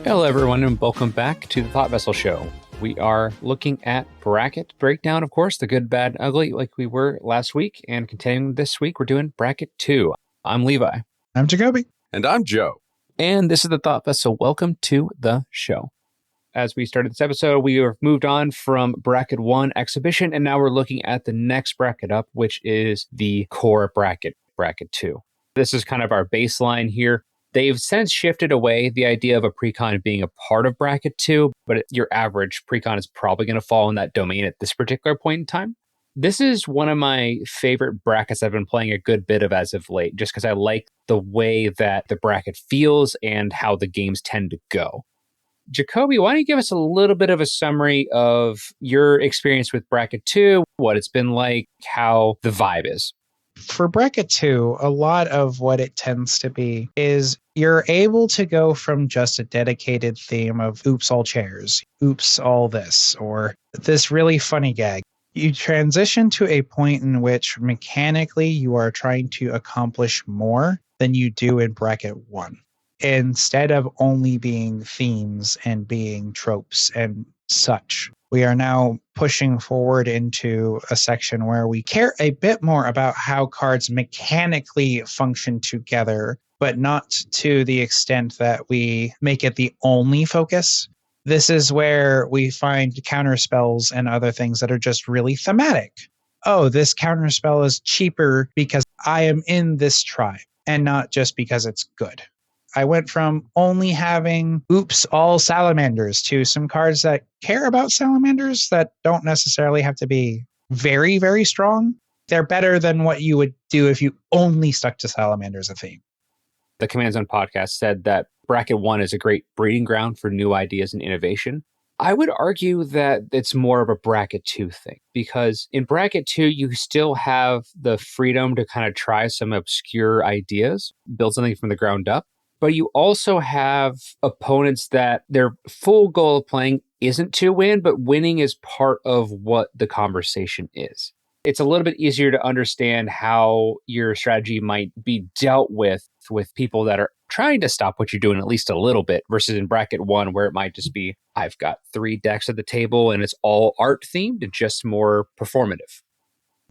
Hello, everyone, and welcome back to the Thought Vessel Show. We are looking at bracket breakdown, of course, the good, bad, and ugly, like we were last week. And continuing this week, we're doing bracket 2. I'm Levi. I'm Jacoby. And I'm Joe. And this is the Thought Vessel. Welcome to the show. As we started this episode, we have moved on from bracket 1 exhibition, and now we're looking at the next bracket up, which is the core bracket, bracket 2. This is kind of our baseline here. They've since shifted away the idea of a precon being a part of bracket 2, but your average precon is probably going to fall in that domain at this particular point in time. This is one of my favorite brackets I've been playing a good bit of as of late, just because I like the way that the bracket feels and how the games tend to go. Jacoby, why don't you give us a little bit of a summary of your experience with bracket 2, what it's been like, how the vibe is? For bracket 2, a lot of what it tends to be is you're able to go from just a dedicated theme of oops, all chairs, oops, all this, or this really funny gag. You transition to a point in which mechanically you are trying to accomplish more than you do in bracket 1. Instead of only being themes and being tropes and such. We are now pushing forward into a section where we care a bit more about how cards mechanically function together, but not to the extent that we make it the only focus. This is where we find counter spells and other things that are just really thematic. Oh, this counter spell is cheaper because I am in this tribe and not just because it's good. I went from only having oops, all salamanders to some cards that care about salamanders that don't necessarily have to be very, very strong. They're better than what you would do if you only stuck to salamanders a theme. The Command Zone podcast said that bracket 1 is a great breeding ground for new ideas and innovation. I would argue that it's more of a bracket 2 thing, because in bracket 2, you still have the freedom to kind of try some obscure ideas, build something from the ground up. But you also have opponents that their full goal of playing isn't to win, but winning is part of what the conversation is. It's a little bit easier to understand how your strategy might be dealt with people that are trying to stop what you're doing at least a little bit, versus in bracket 1 where it might just be, I've got 3 decks at the table and it's all art themed and just more performative.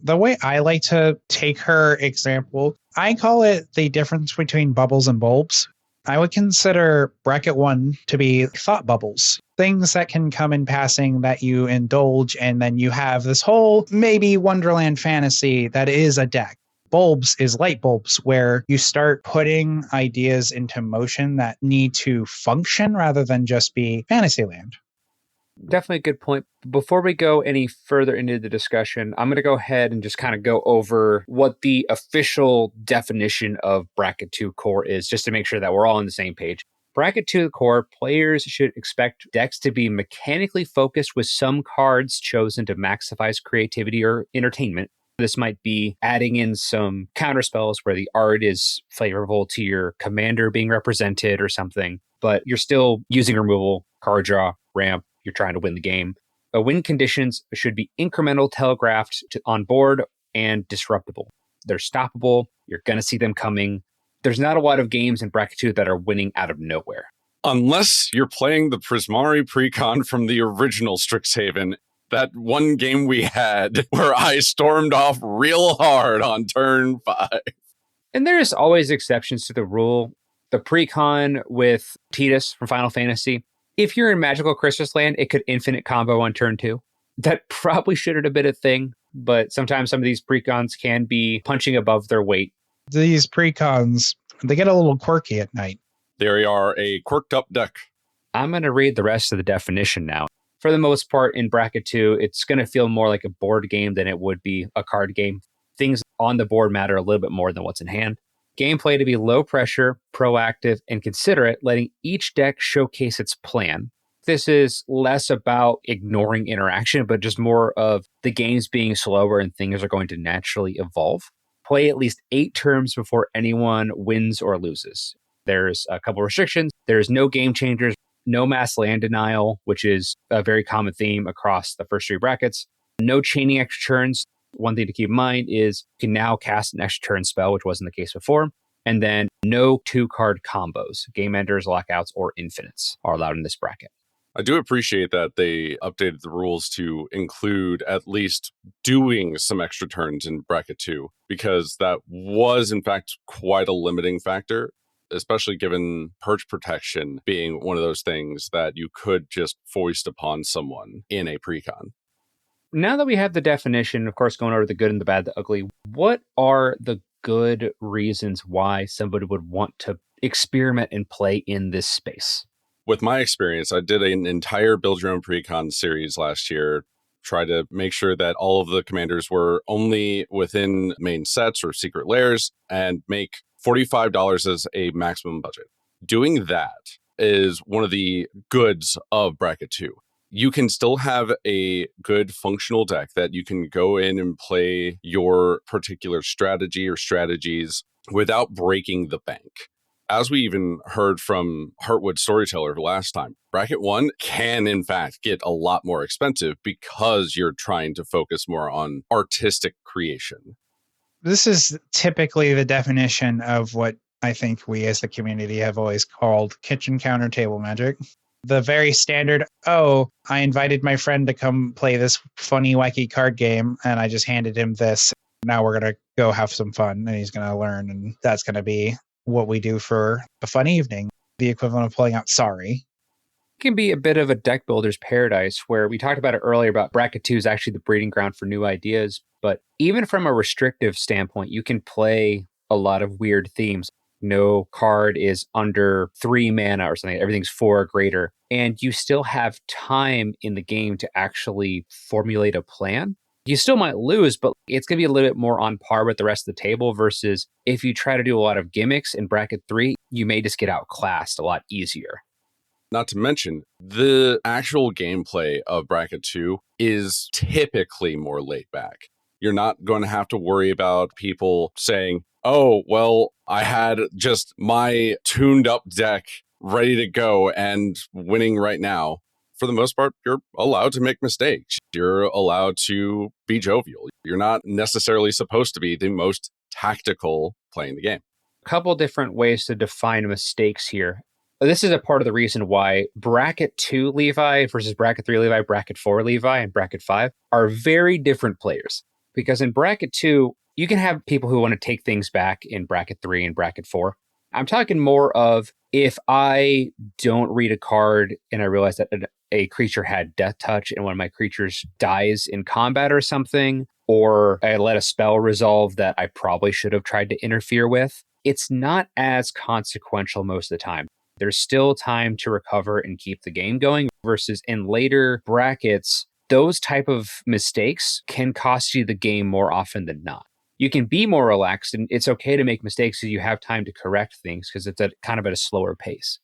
The way I like to take her example, I call it the difference between bubbles and bulbs. I would consider bracket 1 to be thought bubbles, things that can come in passing that you indulge, and then you have this whole maybe Wonderland fantasy that is a deck. Bulbs is light bulbs, where you start putting ideas into motion that need to function rather than just be Fantasyland. Definitely a good point. Before we go any further into the discussion, I'm going to go ahead and just kind of go over what the official definition of bracket 2 core is, just to make sure that we're all on the same page. Bracket 2 core, players should expect decks to be mechanically focused with some cards chosen to maximize creativity or entertainment. This might be adding in some counterspells where the art is favorable to your commander being represented or something, but you're still using removal, card draw, ramp. You're trying to win the game. Win conditions should be incremental, telegraphed on board, and disruptible. They're stoppable. You're going to see them coming. There's not a lot of games in bracket 2 that are winning out of nowhere. Unless you're playing the Prismari precon from the original Strixhaven, that one game we had where I stormed off real hard on turn 5. And there's always exceptions to the rule. The precon with Tidus from Final Fantasy, if you're in Magical Christmas Land, it could infinite combo on turn 2. That probably shouldn't have been a thing, but sometimes some of these precons can be punching above their weight. These precons, they get a little quirky at night. They are a quirked up deck. I'm going to read the rest of the definition now. For the most part, in bracket 2, it's going to feel more like a board game than it would be a card game. Things on the board matter a little bit more than what's in hand. Gameplay to be low pressure, proactive, and considerate, letting each deck showcase its plan. This is less about ignoring interaction, but just more of the games being slower and things are going to naturally evolve. Play at least 8 turns before anyone wins or loses. There's a couple restrictions. There's no game changers, no mass land denial, which is a very common theme across the first 3 brackets. No chaining extra turns. One thing to keep in mind is you can now cast an extra turn spell, which wasn't the case before. And then no 2-card combos, game enders, lockouts, or infinites are allowed in this bracket. I do appreciate that they updated the rules to include at least doing some extra turns in bracket 2, because that was in fact quite a limiting factor, especially given perch protection being one of those things that you could just foist upon someone in a precon. Now that we have the definition, of course, going over the good and the bad, the ugly, what are the good reasons why somebody would want to experiment and play in this space? With my experience, I did an entire Build Your Own Precon series last year, try to make sure that all of the commanders were only within main sets or secret lairs, and make $45 as a maximum budget. Doing that is one of the goods of Bracket 2. You can still have a good functional deck that you can go in and play your particular strategy or strategies without breaking the bank. As we even heard from Heartwood Storyteller last time, Bracket 1 can in fact get a lot more expensive because you're trying to focus more on artistic creation. This is typically the definition of what I think we as the community have always called kitchen counter table magic. The very standard, I invited my friend to come play this funny, wacky card game, and I just handed him this. Now we're going to go have some fun, and he's going to learn, and that's going to be what we do for a fun evening, the equivalent of pulling out Sorry. It can be a bit of a deck builder's paradise, where we talked about it earlier about bracket 2 is actually the breeding ground for new ideas. But even from a restrictive standpoint, you can play a lot of weird themes. No card is under 3 mana or something. Everything's 4 or greater. And you still have time in the game to actually formulate a plan. You still might lose, but it's going to be a little bit more on par with the rest of the table versus if you try to do a lot of gimmicks in bracket 3, you may just get outclassed a lot easier. Not to mention, the actual gameplay of bracket 2 is typically more laid back. You're not going to have to worry about people saying, oh, well, I had just my tuned up deck ready to go and winning right now. For the most part, you're allowed to make mistakes. You're allowed to be jovial. You're not necessarily supposed to be the most tactical playing the game. A couple different ways to define mistakes here. This is a part of the reason why bracket 2 Levi versus bracket 3 Levi, bracket 4 Levi, and bracket 5 are very different players. Because in bracket 2, you can have people who want to take things back in bracket 3 and bracket 4. I'm talking more of if I don't read a card and I realize that a creature had death touch and one of my creatures dies in combat or something, or I let a spell resolve that I probably should have tried to interfere with, it's not as consequential most of the time. There's still time to recover and keep the game going versus in later brackets, those type of mistakes can cost you the game more often than not. You can be more relaxed and it's okay to make mistakes so you have time to correct things because it's kind of at a slower pace.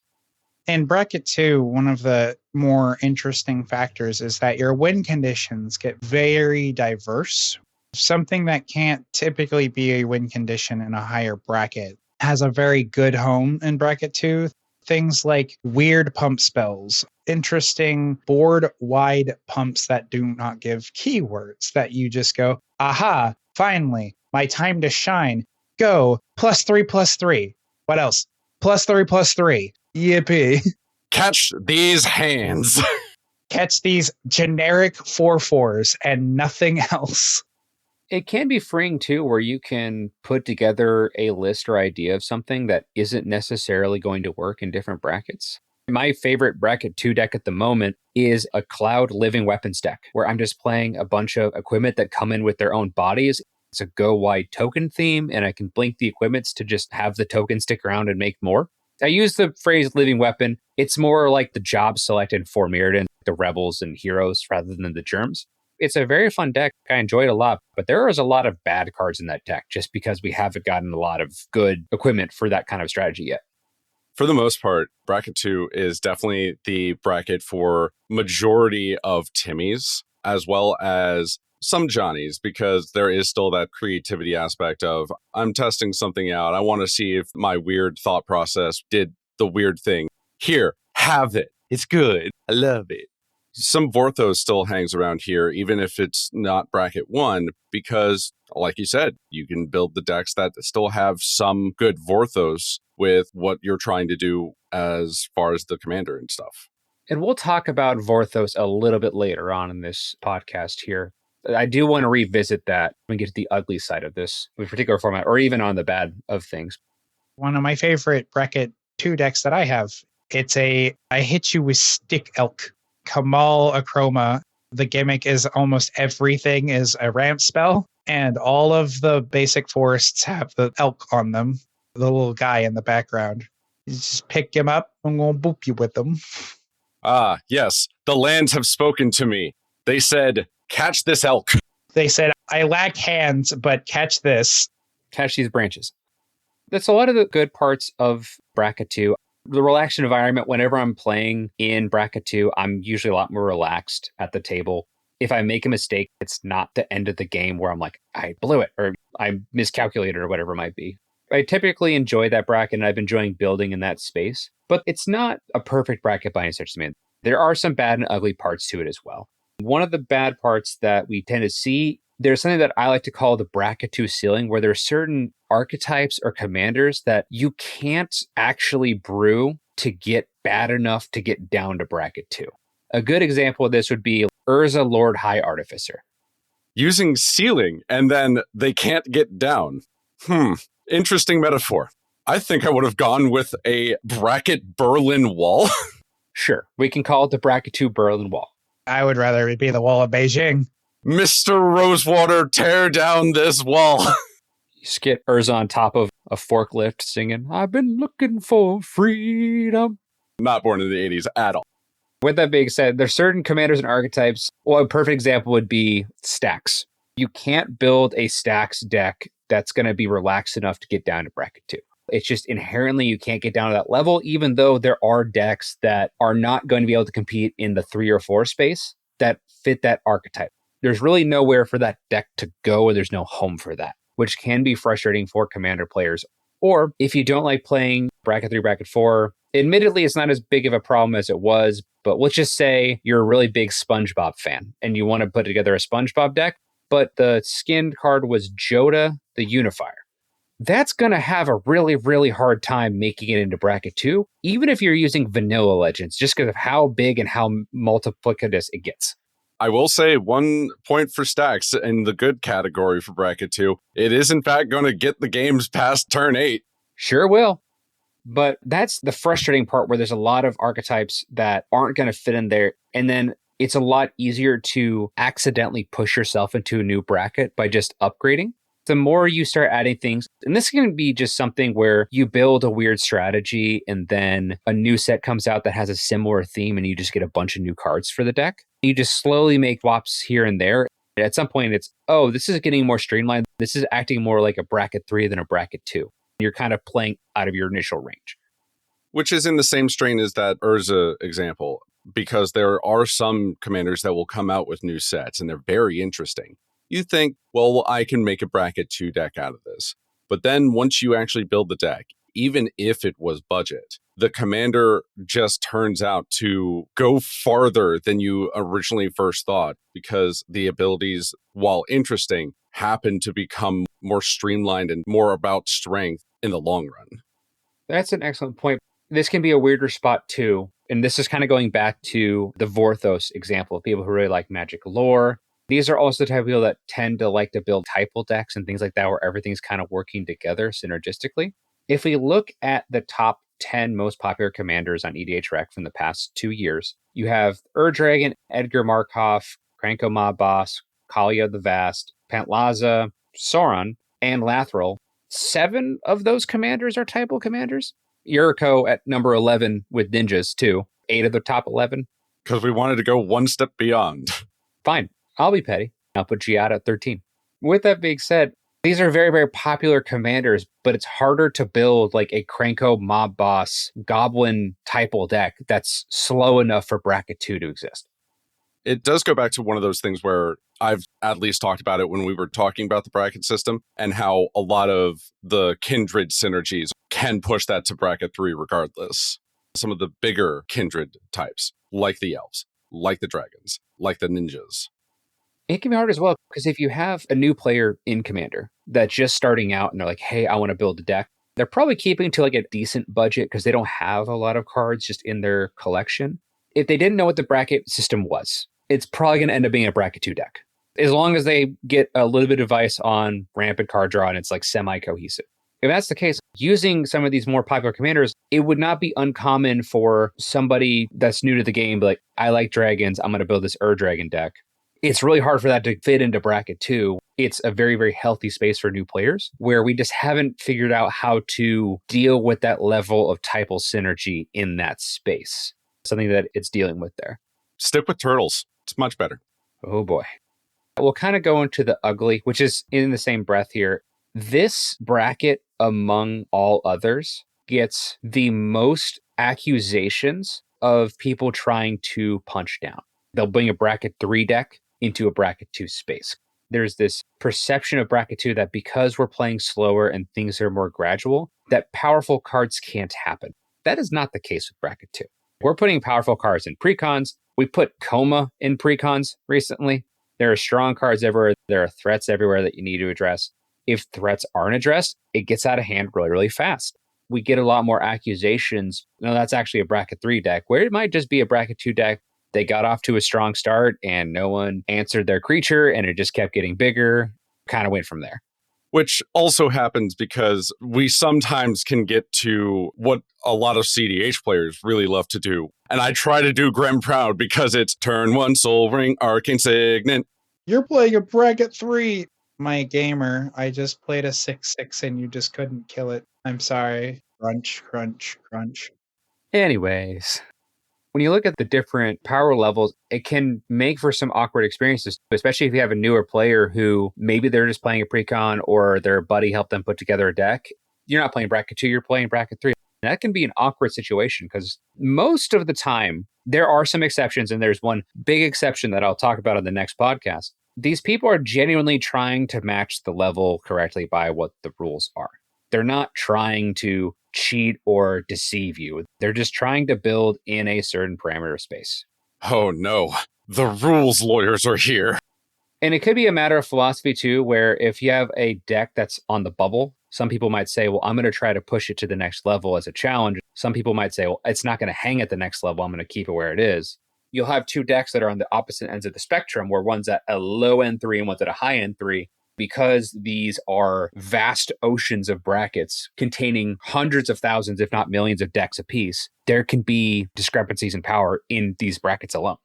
In bracket 2, one of the more interesting factors is that your win conditions get very diverse. Something that can't typically be a win condition in a higher bracket has a very good home in bracket 2. Things like weird pump spells, interesting board-wide pumps that do not give keywords, that you just go, aha, finally, my time to shine. Go, +3/+3. What else? +3/+3. Yippee. Catch these hands. Catch these generic 4/4s and nothing else. It can be freeing too, where you can put together a list or idea of something that isn't necessarily going to work in different brackets. My favorite bracket 2 deck at the moment is a Cloud Living Weapons deck, where I'm just playing a bunch of equipment that come in with their own bodies. It's a go wide token theme, and I can blink the equipments to just have the token stick around and make more. I use the phrase living weapon. It's more like the job selected for Mirrodin, the rebels and heroes rather than the germs. It's a very fun deck. I enjoy it a lot, but there is a lot of bad cards in that deck just because we haven't gotten a lot of good equipment for that kind of strategy yet. For the most part, bracket 2 is definitely the bracket for majority of Timmies, as well as some Johnnies, because there is still that creativity aspect of, I'm testing something out. I want to see if my weird thought process did the weird thing. Here, have it. It's good. I love it. Some Vorthos still hangs around here, even if it's not bracket 1, because, like you said, you can build the decks that still have some good Vorthos with what you're trying to do as far as the commander and stuff. And we'll talk about Vorthos a little bit later on in this podcast here. I do want to revisit that and get to the ugly side of this particular format, or even on the bad of things. One of my favorite bracket 2 decks that I have, I hit you with Stick Elk. Kamal Akroma. The gimmick is almost everything is a ramp spell, and all of the basic forests have the elk on them, the little guy in the background. You just pick him up and we'll boop you with them. Ah, yes. The lands have spoken to me. They said, catch this elk. They said, I lack hands, but catch this. Catch these branches. That's a lot of the good parts of bracket 2. The relaxed environment, whenever I'm playing in bracket 2, I'm usually a lot more relaxed at the table. If I make a mistake, it's not the end of the game where I'm like, I blew it, or I miscalculated, or whatever it might be. I typically enjoy that bracket, and I've been enjoying building in that space, but it's not a perfect bracket by any stretch of the imagination. There are some bad and ugly parts to it as well. One of the bad parts that we tend to see, there's something that I like to call the bracket 2 ceiling, where there are certain archetypes or commanders that you can't actually brew to get bad enough to get down to bracket 2. A good example of this would be Urza Lord High Artificer. Using ceiling, and then they can't get down. Interesting metaphor. I think I would have gone with a bracket Berlin Wall. Sure, we can call it the bracket 2 Berlin Wall. I would rather it be the Wall of Beijing. Mr. Rosewater, tear down this wall. You just get Urza on top of a forklift singing, I've been looking for freedom. Not born in the 80s at all. With that being said, there's certain commanders and archetypes. Well, a perfect example would be stacks. You can't build a stacks deck that's going to be relaxed enough to get down to bracket 2. It's just inherently you can't get down to that level, even though there are decks that are not going to be able to compete in the 3 or 4 space that fit that archetype. There's really nowhere for that deck to go, or there's no home for that, which can be frustrating for commander players. Or if you don't like playing bracket 3, bracket 4, admittedly, it's not as big of a problem as it was, but let's just say you're a really big SpongeBob fan and you want to put together a SpongeBob deck, but the skinned card was Joda the Unifier. That's going to have a really, really hard time making it into bracket 2, even if you're using vanilla legends, just because of how big and how multiplicitous it gets. I will say 1 point for stacks in the good category for bracket 2. It is in fact going to get the games past turn 8. Sure will. But that's the frustrating part, where there's a lot of archetypes that aren't going to fit in there. And then it's a lot easier to accidentally push yourself into a new bracket by just upgrading. The more you start adding things, and this can be just something where you build a weird strategy and then a new set comes out that has a similar theme and you just get a bunch of new cards for the deck. You just slowly make swaps here and there. At some point it's, oh, this is getting more streamlined. This is acting more like a bracket 3 than a bracket 2. You're kind of playing out of your initial range. Which is in the same strain as that Urza example, because there are some commanders that will come out with new sets and they're very interesting. You think, well, I can make a bracket 2 deck out of this. But then once you actually build the deck, even if it was budget, the commander just turns out to go farther than you originally first thought, because the abilities, while interesting, happen to become more streamlined and more about strength in the long run. That's an excellent point. This can be a weirder spot too. And this is kind of going back to the Vorthos example of people who really like magic lore. These are also the type of people that tend to like to build typal decks and things like that, where everything's kind of working together synergistically. If we look at the top 10 most popular commanders on EDH Rec from the past 2 years, you have Ur-Dragon, Edgar Markov, Kranko Mob Boss, Kalia the Vast, Pantlaza, Sauron, and Lathril. 7 of those commanders are typal commanders. Yuriko at number 11 with ninjas too. 8 of the top 11. Because we wanted to go one step beyond. Fine. I'll be petty. I'll put Giada at 13. With that being said, these are very, very popular commanders, but it's harder to build like a Kranko Mob Boss Goblin typal deck that's slow enough for bracket 2 to exist. It does go back to one of those things where I've at least talked about it when we were talking about the bracket system, and how a lot of the kindred synergies can push that to bracket 3 regardless. Some of the bigger kindred types, like the elves, like the dragons, like the ninjas. It can be hard as well, because if you have a new player in Commander that's just starting out and they're like, hey, I want to build a deck, they're probably keeping to like a decent budget because they don't have a lot of cards just in their collection. If they didn't know what the bracket system was, it's probably going to end up being a bracket 2 deck. As long as they get a little bit of advice on rampant card draw and it's like semi-cohesive. If that's the case, using some of these more popular commanders, it would not be uncommon for somebody that's new to the game, like, I like dragons, I'm going to build this Dragon deck. It's really hard for that to fit into bracket 2. It's a very, very healthy space for new players where we just haven't figured out how to deal with that level of typal synergy in that space. Something that it's dealing with there. Stick with turtles. It's much better. Oh boy. We'll kind of go into the ugly, which is in the same breath here. This bracket, among all others, gets the most accusations of people trying to punch down. They'll bring a bracket 3 deck into a bracket 2 space. There's this perception of bracket 2 that because we're playing slower and things are more gradual, that powerful cards can't happen. That is not the case with bracket 2. We're putting powerful cards in precons. We put Coma in precons recently. There are strong cards everywhere. There are threats everywhere that you need to address. If threats aren't addressed, it gets out of hand really, really fast. We get a lot more accusations. No, that's actually a bracket 3 deck, where it might just be a bracket 2 deck. They got off to a strong start and no one answered their creature and it just kept getting bigger. Kind of went from there. Which also happens because we sometimes can get to what a lot of CDH players really love to do. And I try to do Grim Proud because it's turn 1 Soul Ring, Arcane Signet. You're playing a bracket 3. My gamer, I just played a 6/6 and you just couldn't kill it. I'm sorry. Crunch, crunch, crunch. Anyways, when you look at the different power levels, it can make for some awkward experiences, especially if you have a newer player who maybe they're just playing a precon or their buddy helped them put together a deck. You're not playing bracket 2, you're playing bracket 3. That can be an awkward situation because most of the time, there are some exceptions, and there's one big exception that I'll talk about on the next podcast. These people are genuinely trying to match the level correctly by what the rules are. They're not trying to cheat or deceive you. They're just trying to build in a certain parameter space. Oh no, the rules lawyers are here. And it could be a matter of philosophy too, where if you have a deck that's on the bubble, some people might say, well, I'm going to try to push it to the next level as a challenge. Some people might say, well, it's not going to hang at the next level. I'm going to keep it where it is. You'll have two decks that are on the opposite ends of the spectrum, where one's at a low end 3 and one's at a high end 3. Because these are vast oceans of brackets containing hundreds of thousands, if not millions of decks apiece, there can be discrepancies in power in these brackets alone.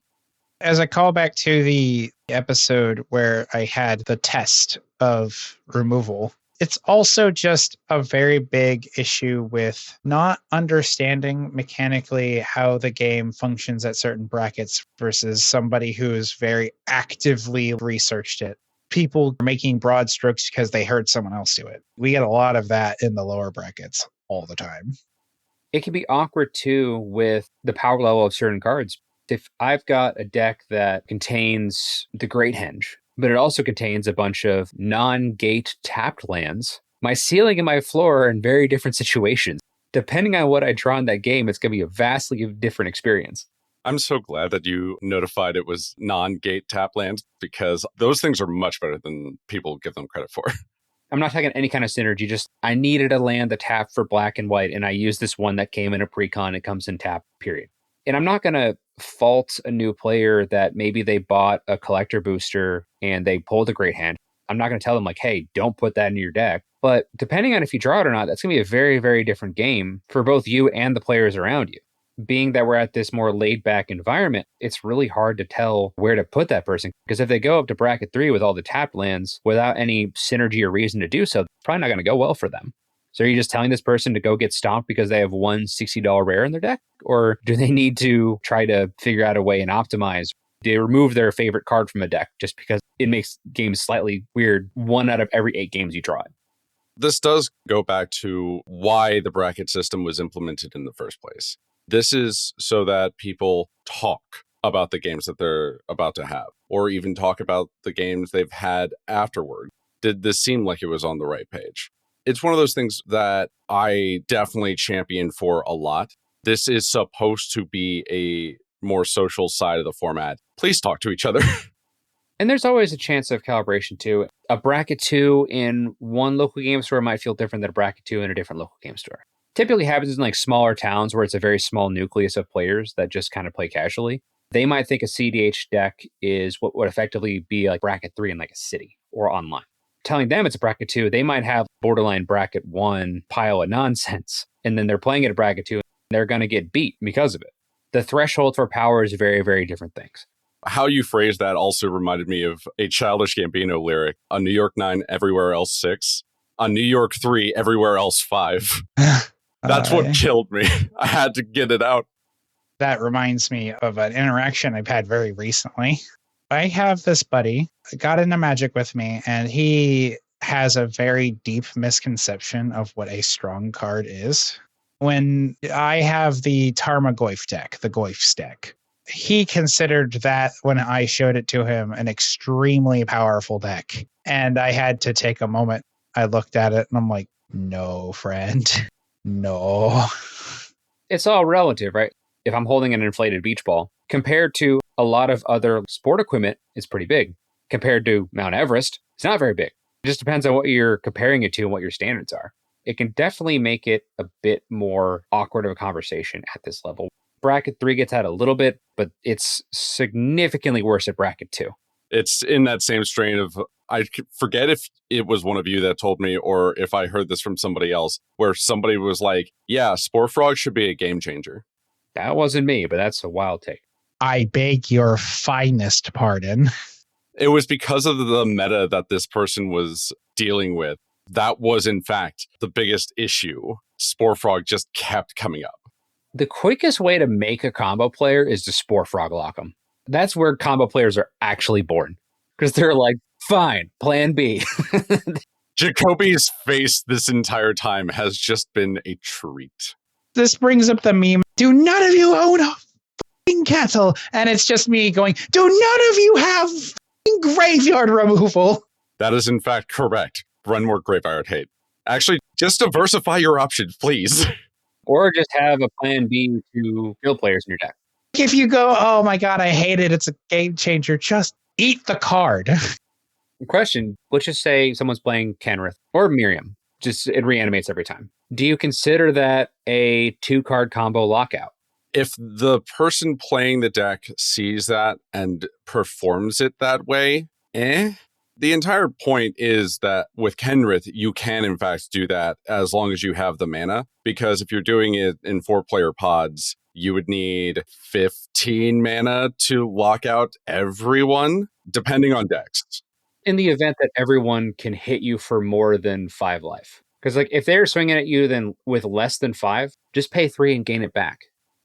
As a callback to the episode where I had the test of removal, it's also just a very big issue with not understanding mechanically how the game functions at certain brackets versus somebody who's very actively researched it. People making broad strokes because they heard someone else do it. We get a lot of that in the lower brackets all the time. It can be awkward too with the power level of certain cards. If I've got a deck that contains the Great Henge, but it also contains a bunch of non-gate tapped lands, my ceiling and my floor are in very different situations. Depending on what I draw in that game, it's going to be a vastly different experience. I'm so glad that you notified it was non-gate tap lands, because those things are much better than people give them credit for. I'm not talking any kind of synergy, just I needed a land to tap for black and white, and I used this one that came in a precon. It comes in tap, period. And I'm not going to fault a new player that maybe they bought a collector booster and they pulled a Great Hand. I'm not going to tell them like, hey, don't put that in your deck. But depending on if you draw it or not, that's going to be a very, very different game for both you and the players around you. Being that we're at this more laid back environment, it's really hard to tell where to put that person. Because if they go up to bracket 3 with all the tapped lands without any synergy or reason to do so, it's probably not going to go well for them. So are you just telling this person to go get stomped because they have one $60 rare in their deck? Or do they need to try to figure out a way and optimize? They remove their favorite card from a deck just because it makes games slightly weird 1 out of every 8 games you draw it. This does go back to why the bracket system was implemented in the first place. This is so that people talk about the games that they're about to have, or even talk about the games they've had afterward. Did this seem like it was on the right page? It's one of those things that I definitely champion for a lot. This is supposed to be a more social side of the format, please talk to each other. And there's always a chance of calibration too. A bracket 2 in one local game store might feel different than a bracket 2 in a different local game store. Typically happens in like smaller towns where it's a very small nucleus of players that just kind of play casually. They might think a CDH deck is what would effectively be like bracket 3 in like a city or online. Telling them it's a bracket 2, they might have borderline bracket 1 pile of nonsense. And then they're playing it at bracket 2 and they're going to get beat because of it. The threshold for power is very, very different things. How you phrased that also reminded me of a Childish Gambino lyric. On New York 9, everywhere else 6. On New York 3, everywhere else 5. That's what killed me. I had to get it out. That reminds me of an interaction I've had very recently. I have this buddy, got into Magic with me, and he has a very deep misconception of what a strong card is. When I have the Tarmogoyf deck, the Goyfs deck, he considered that when I showed it to him an extremely powerful deck. And I had to take a moment. I looked at it and I'm like, no, friend, no. It's all relative, right? If I'm holding an inflated beach ball, compared to a lot of other sport equipment, it's pretty big. Compared to Mount Everest, it's not very big. It just depends on what you're comparing it to and what your standards are. It can definitely make it a bit more awkward of a conversation at this level. Bracket 3 gets out a little bit, but it's significantly worse at bracket 2. It's in that same strain of, I forget if it was one of you that told me or if I heard this from somebody else, where somebody was like, yeah, Spore Frog should be a game changer. That wasn't me, but that's a wild take. I beg your finest pardon. It was because of the meta that this person was dealing with. That was, in fact, the biggest issue. Spore Frog just kept coming up. The quickest way to make a combo player is to Spore Frog lock them. That's where combo players are actually born. Because they're like, fine, plan B. Jacoby's face this entire time has just been a treat. This brings up the meme, do none of you own a f***ing kettle? And it's just me going, do none of you have f***ing graveyard removal? That is, in fact, correct. Run more Graveyard Hate. Actually, just diversify your options, please. Or just have a plan B to kill players in your deck. If you go, oh my god, I hate it, it's a game changer, just eat the card. Question, let's just say someone's playing Kenrith or Miriam. Just it reanimates every time. Do you consider that a 2-card combo lockout? If the person playing the deck sees that and performs it that way, The entire point is that with Kenrith, you can in fact do that as long as you have the mana, because if you're doing it in 4-player pods, you would need 15 mana to lock out everyone, depending on decks. In the event that everyone can hit you for more than 5 life. Because like if they're swinging at you then with less than 5, just pay 3 and gain it back.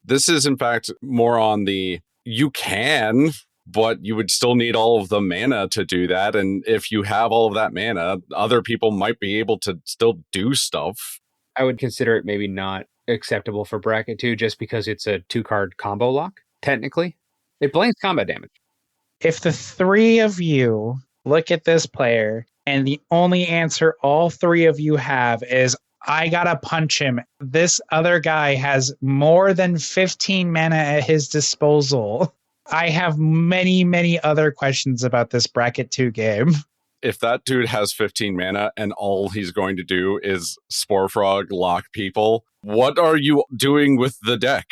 This is in fact more on the you can, but you would still need all of the mana to do that. And if you have all of that mana, other people might be able to still do stuff. I would consider it maybe not acceptable for bracket 2 just because it's a 2-card combo lock, technically. It blanks combat damage. If the 3 of you look at this player and the only answer all 3 of you have is, I gotta punch him, this other guy has more than 15 mana at his disposal, I have many, many other questions about this bracket 2 game. If that dude has 15 mana and all he's going to do is Spore Frog lock people, what are you doing with the deck?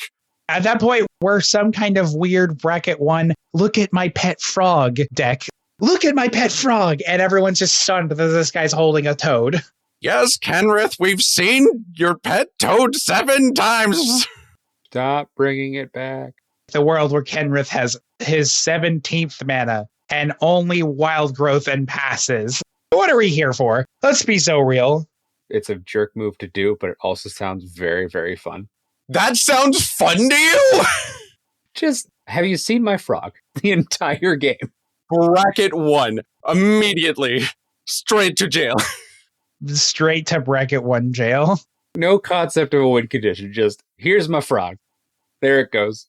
At that point, we're some kind of weird bracket 1, look at my pet frog deck. Look at my pet frog! And everyone's just stunned that this guy's holding a toad. Yes, Kenrith, we've seen your pet toad 7 times! Stop bringing it back. The world where Kenrith has his 17th mana and only wild growth and passes. What are we here for? Let's be so real. It's a jerk move to do, but it also sounds very, very fun. That sounds fun to you? Just, have you seen my frog? The entire game. Bracket 1. Immediately. Straight to jail. Straight to bracket 1 jail. No concept of a win condition. Just, here's my frog. There it goes.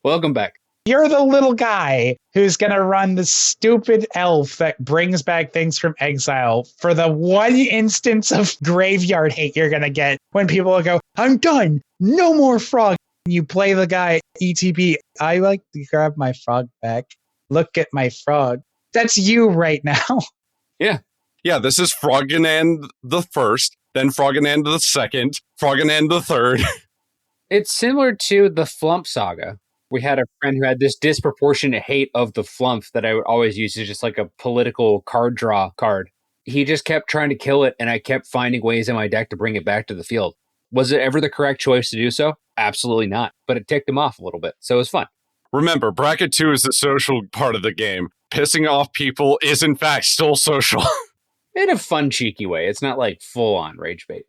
Welcome back. You're the little guy who's going to run the stupid elf that brings back things from exile for the one instance of graveyard hate you're going to get when people will go, I'm done. No more frog. You play the guy, ETB. I like to grab my frog back. Look at my frog. That's you right now. Yeah, this is Froggenand the first, then Froggenand the second, Froggenand the third. It's similar to the Flump saga. We had a friend who had this disproportionate hate of the Flump that I would always use as just like a political card draw card. He just kept trying to kill it, and I kept finding ways in my deck to bring it back to the field. Was it ever the correct choice to do so? Absolutely not. But it ticked him off a little bit, so it was fun. Remember, bracket 2 is the social part of the game. Pissing off people is in fact still social. In a fun, cheeky way. It's not like full-on rage bait.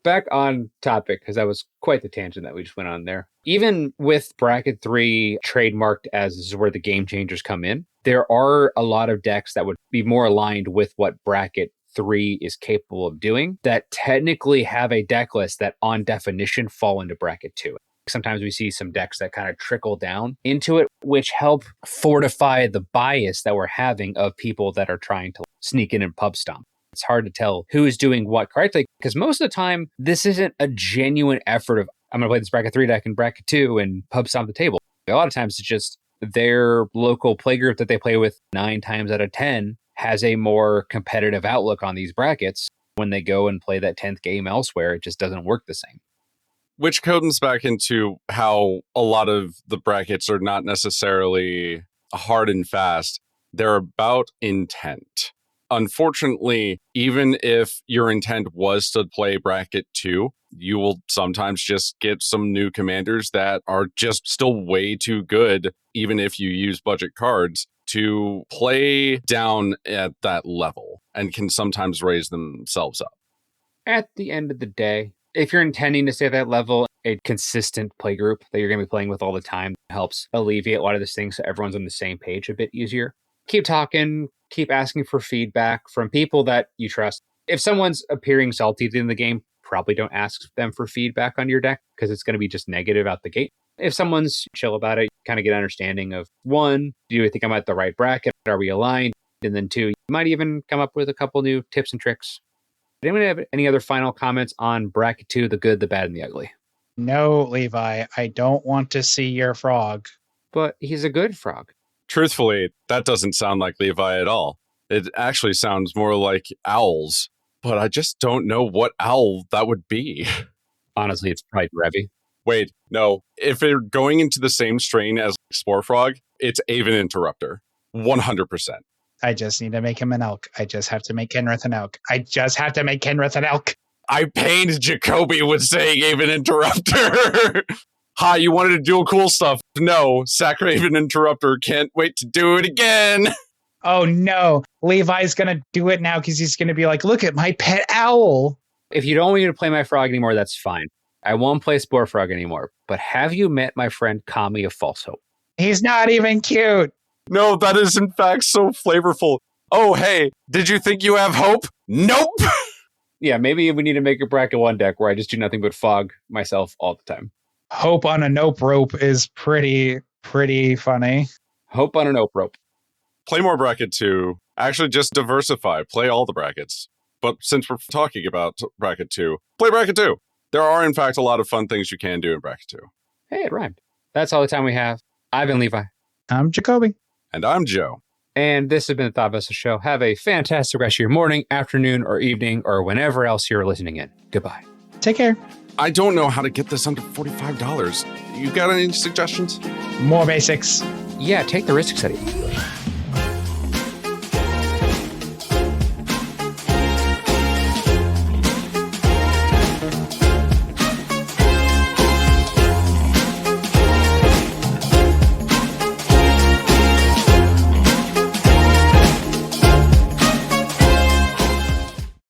Back on topic, because that was quite the tangent that we just went on there. Even with bracket 3 trademarked as this is where the game changers come in, there are a lot of decks that would be more aligned with what bracket 3 is capable of doing that technically have a deck list that on definition fall into bracket 2. Sometimes we see some decks that kind of trickle down into it, which help fortify the bias that we're having of people that are trying to sneak in and pub stomp. It's hard to tell who is doing what correctly because most of the time, this isn't a genuine effort of, I'm going to play this bracket 3 deck in bracket 2 and pub stomp the table. A lot of times it's just their local playgroup that they play with 9 times out of 10 has a more competitive outlook on these brackets. When they go and play that 10th game elsewhere, it just doesn't work the same. Which comes back into how a lot of the brackets are not necessarily hard and fast. They're about intent. Unfortunately, even if your intent was to play bracket 2, you will sometimes just get some new commanders that are just still way too good, even if you use budget cards, to play down at that level and can sometimes raise themselves up. At the end of the day, if you're intending to stay at that level, a consistent play group that you're going to be playing with all the time helps alleviate a lot of these things so everyone's on the same page a bit easier. Keep talking, keep asking for feedback from people that you trust. If someone's appearing salty in the game, probably don't ask them for feedback on your deck because it's going to be just negative out the gate. If someone's chill about it, kind of get an understanding of 1, do you think I'm at the right bracket? Are we aligned? And then 2, you might even come up with a couple new tips and tricks. Did anyone have any other final comments on bracket 2, the good, the bad, and the ugly? No, Levi, I don't want to see your frog. But he's a good frog. Truthfully, that doesn't sound like Levi at all. It actually sounds more like owls, but I just don't know what owl that would be. Honestly, it's probably Revy. Wait, no. If they're going into the same strain as Spore Frog, it's Aven Interrupter. 100%. I just need to make him an elk. I just have to make Kenrith an elk. I pained Jacoby with saying Aven Interrupter. Hi, you wanted to do cool stuff. No, Sacred Aven Interrupter can't wait to do it again. Oh no, Levi's going to do it now because he's going to be like, look at my pet owl. If you don't want me to play my frog anymore, that's fine. I won't play Spore Frog anymore. But have you met my friend Kami of False Hope? He's not even cute. No, that is in fact so flavorful. Oh, hey, did you think you have hope? Nope. Yeah, maybe we need to make a bracket 1 deck where I just do nothing but fog myself all the time. Hope on a nope rope is pretty funny. Hope on a nope rope. Play more bracket 2. Actually, just diversify. Play all the brackets. But since we're talking about bracket 2, play bracket 2. There are, in fact, a lot of fun things you can do in bracket 2. Hey, it rhymed. That's all the time we have. I've been Levi. I'm Jacoby. And I'm Joe. And this has been the Thought Vessel Show. Have a fantastic rest of your morning, afternoon, or evening, or whenever else you're listening in. Goodbye. Take care. I don't know how to get this under $45. You got any suggestions? More basics. Yeah, take the risk study.